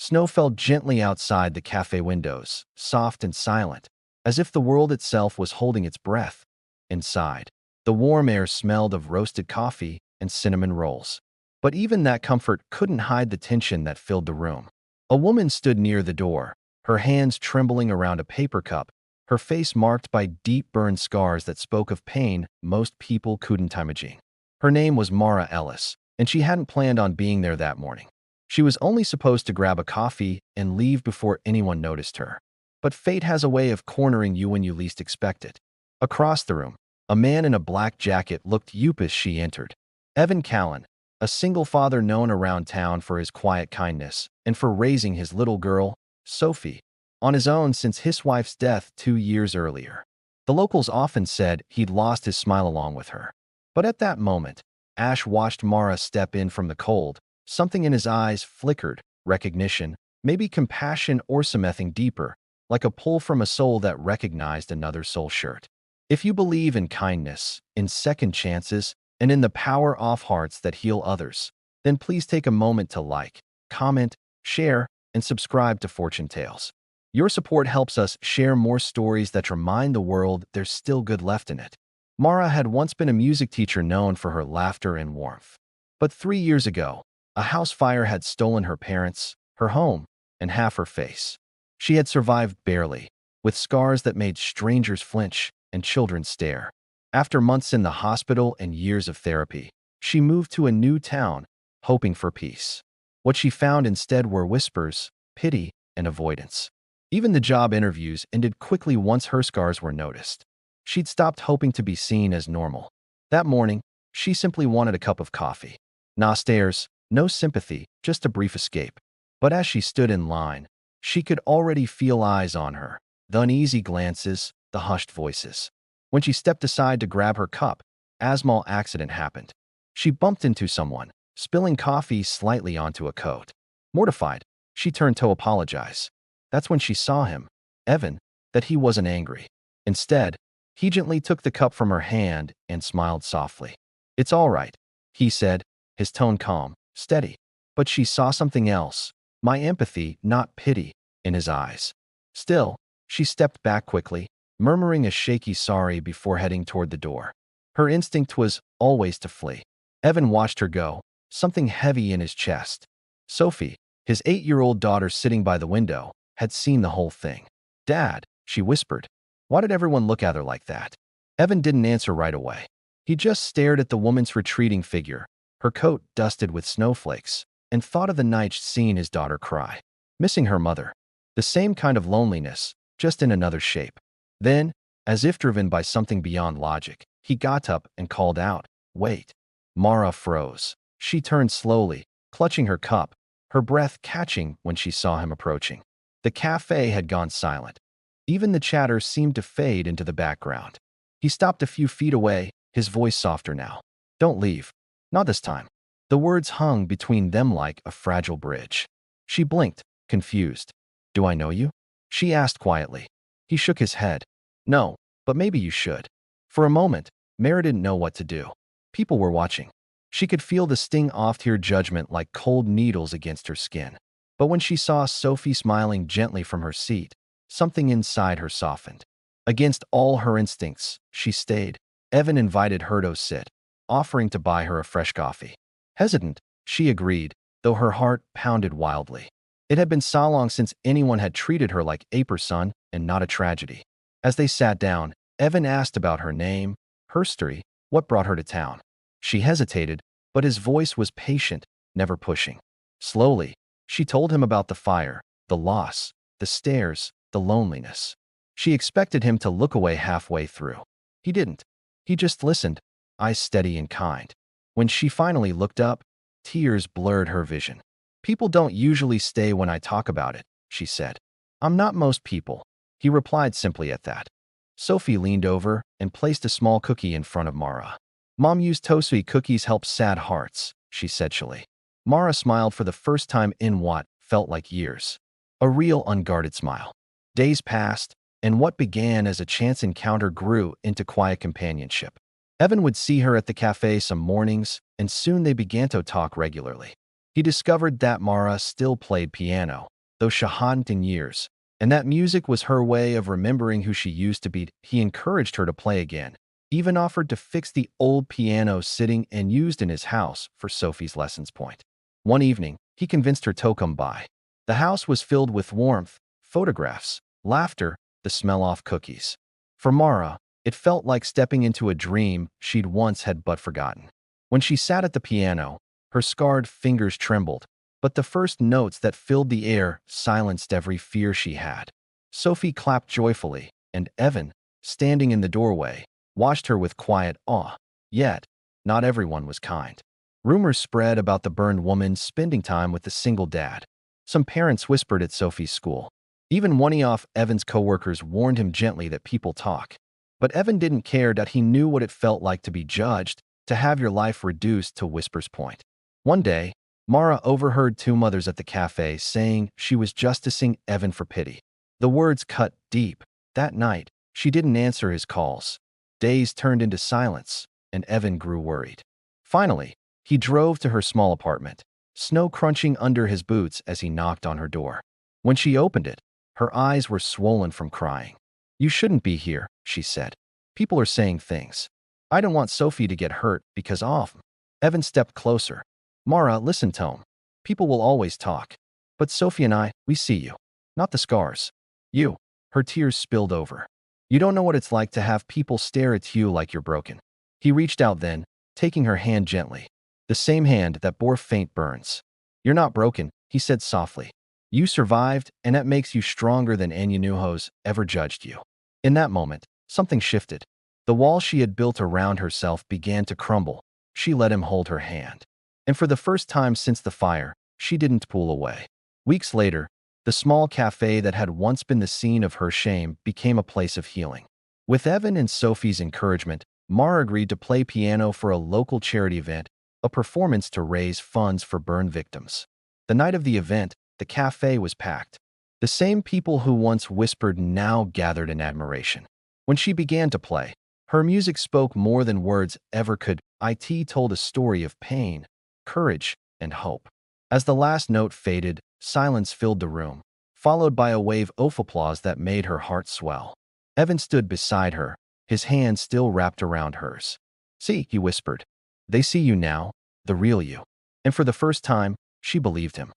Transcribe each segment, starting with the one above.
Snow fell gently outside the cafe windows, soft and silent, as if the world itself was holding its breath. Inside, the warm air smelled of roasted coffee and cinnamon rolls. But even that comfort couldn't hide the tension that filled the room. A woman stood near the door, her hands trembling around a paper cup, her face marked by deep burn scars that spoke of pain most people couldn't imagine. Her name was Mara Ellis, and she hadn't planned on being there that morning. She was only supposed to grab a coffee and leave before anyone noticed her. But fate has a way of cornering you when you least expect it. Across the room, a man in a black jacket looked up as she entered. Evan Callan, a single father known around town for his quiet kindness and for raising his little girl, Sophie, on his own since his wife's death 2 years earlier. The locals often said he'd lost his smile along with her. But at that moment, Ash watched Mara step in from the cold. Something in his eyes flickered, recognition, maybe compassion or something deeper, like a pull from a soul that recognized another soul's shirt. If you believe in kindness, in second chances, and in the power of hearts that heal others, then please take a moment to like, comment, share, and subscribe to Fortune Tales. Your support helps us share more stories that remind the world there's still good left in it. Mara had once been a music teacher known for her laughter and warmth. But 3 years ago, a house fire had stolen her parents, her home, and half her face. She had survived barely, with scars that made strangers flinch and children stare. After months in the hospital and years of therapy, she moved to a new town, hoping for peace. What she found instead were whispers, pity, and avoidance. Even the job interviews ended quickly once her scars were noticed. She'd stopped hoping to be seen as normal. That morning, she simply wanted a cup of coffee. No stares, no sympathy, just a brief escape. But as she stood in line, she could already feel eyes on her, the uneasy glances, the hushed voices. When she stepped aside to grab her cup, a small accident happened. She bumped into someone, spilling coffee slightly onto a coat. Mortified, she turned to apologize. That's when she saw him, Evan, that he wasn't angry. Instead, he gently took the cup from her hand and smiled softly. "It's all right," he said, his tone calm, steady. But she saw something else, my empathy, not pity, in his eyes. Still, she stepped back quickly, murmuring a shaky sorry before heading toward the door. Her instinct was always to flee. Evan watched her go, something heavy in his chest. Sophie, his 8-year-old daughter sitting by the window, had seen the whole thing. "Dad," she whispered. "Why did everyone look at her like that?" Evan didn't answer right away. He just stared at the woman's retreating figure, her coat dusted with snowflakes, and thought of the night she'd seen his daughter cry. Missing her mother. The same kind of loneliness, just in another shape. Then, as if driven by something beyond logic, he got up and called out, "Wait." Mara froze. She turned slowly, clutching her cup, her breath catching when she saw him approaching. The cafe had gone silent. Even the chatter seemed to fade into the background. He stopped a few feet away, his voice softer now. "Don't leave. Not this time." The words hung between them like a fragile bridge. She blinked, confused. "Do I know you?" she asked quietly. He shook his head. "No, but maybe you should." For a moment, Mara didn't know what to do. People were watching. She could feel the sting of her judgment like cold needles against her skin. But when she saw Sophie smiling gently from her seat, something inside her softened. Against all her instincts, she stayed. Evan invited her to sit, offering to buy her a fresh coffee. Hesitant, she agreed, though her heart pounded wildly. It had been so long since anyone had treated her like a person and not a tragedy. As they sat down, Evan asked about her name, her history, what brought her to town. She hesitated, but his voice was patient, never pushing. Slowly, she told him about the fire, the loss, the stairs, the loneliness. She expected him to look away halfway through. He didn't. He just listened, eyes steady and kind. When she finally looked up, tears blurred her vision. "People don't usually stay when I talk about it," she said. "I'm not most people," he replied simply at that. Sophie leaned over and placed a small cookie in front of Mara. "Mom used toasty cookies help sad hearts," she said chilly. Mara smiled for the first time in what felt like years. A real unguarded smile. Days passed, and what began as a chance encounter grew into quiet companionship. Evan would see her at the cafe some mornings, and soon they began to talk regularly. He discovered that Mara still played piano, though she hadn't in years, and that music was her way of remembering who she used to be. He encouraged her to play again, even offered to fix the old piano sitting and used in his house for Sophie's lessons point. One evening, he convinced her to come by. The house was filled with warmth, photographs, laughter, the smell of cookies. For Mara, it felt like stepping into a dream she'd once had but forgotten. When she sat at the piano, her scarred fingers trembled, but the first notes that filled the air silenced every fear she had. Sophie clapped joyfully, and Evan, standing in the doorway, watched her with quiet awe. Yet, not everyone was kind. Rumors spread about the burned woman spending time with the single dad. Some parents whispered at Sophie's school. Even one of Evan's coworkers warned him gently that people talk. But Evan didn't care, that he knew what it felt like to be judged, to have your life reduced to whisper's point. One day, Mara overheard two mothers at the cafe saying she was justicing Evan for pity. The words cut deep. That night, she didn't answer his calls. Days turned into silence, and Evan grew worried. Finally, he drove to her small apartment, snow crunching under his boots as he knocked on her door. When she opened it, her eyes were swollen from crying. "You shouldn't be here," she said. "People are saying things. I don't want Sophie to get hurt because of." Evan stepped closer. "Mara, listen to him. People will always talk. But Sophie and I, we see you. Not the scars. You." Her tears spilled over. "You don't know what it's like to have people stare at you like you're broken." He reached out then, taking her hand gently. The same hand that bore faint burns. "You're not broken," he said softly. "You survived, and that makes you stronger than Anyunuhos ever judged you." In that moment, something shifted. The wall she had built around herself began to crumble. She let him hold her hand. And for the first time since the fire, she didn't pull away. Weeks later, the small cafe that had once been the scene of her shame became a place of healing. With Evan and Sophie's encouragement, Mara agreed to play piano for a local charity event, a performance to raise funds for burn victims. The night of the event, the cafe was packed. The same people who once whispered now gathered in admiration. When she began to play, her music spoke more than words ever could. It told a story of pain, courage, and hope. As the last note faded, silence filled the room, followed by a wave of applause that made her heart swell. Evan stood beside her, his hand still wrapped around hers. "See," he whispered. "They see you now, the real you." And for the first time, she believed him.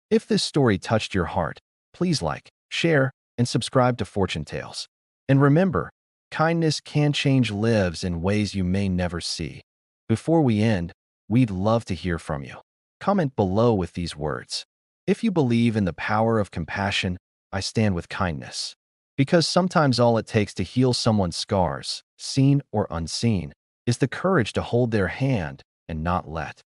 If this story touched your heart, please like, share, and subscribe to Fortune Tales. And remember, kindness can change lives in ways you may never see. Before we end, we'd love to hear from you. Comment below with these words. "If you believe in the power of compassion, I stand with kindness." Because sometimes all it takes to heal someone's scars, seen or unseen, is the courage to hold their hand and not let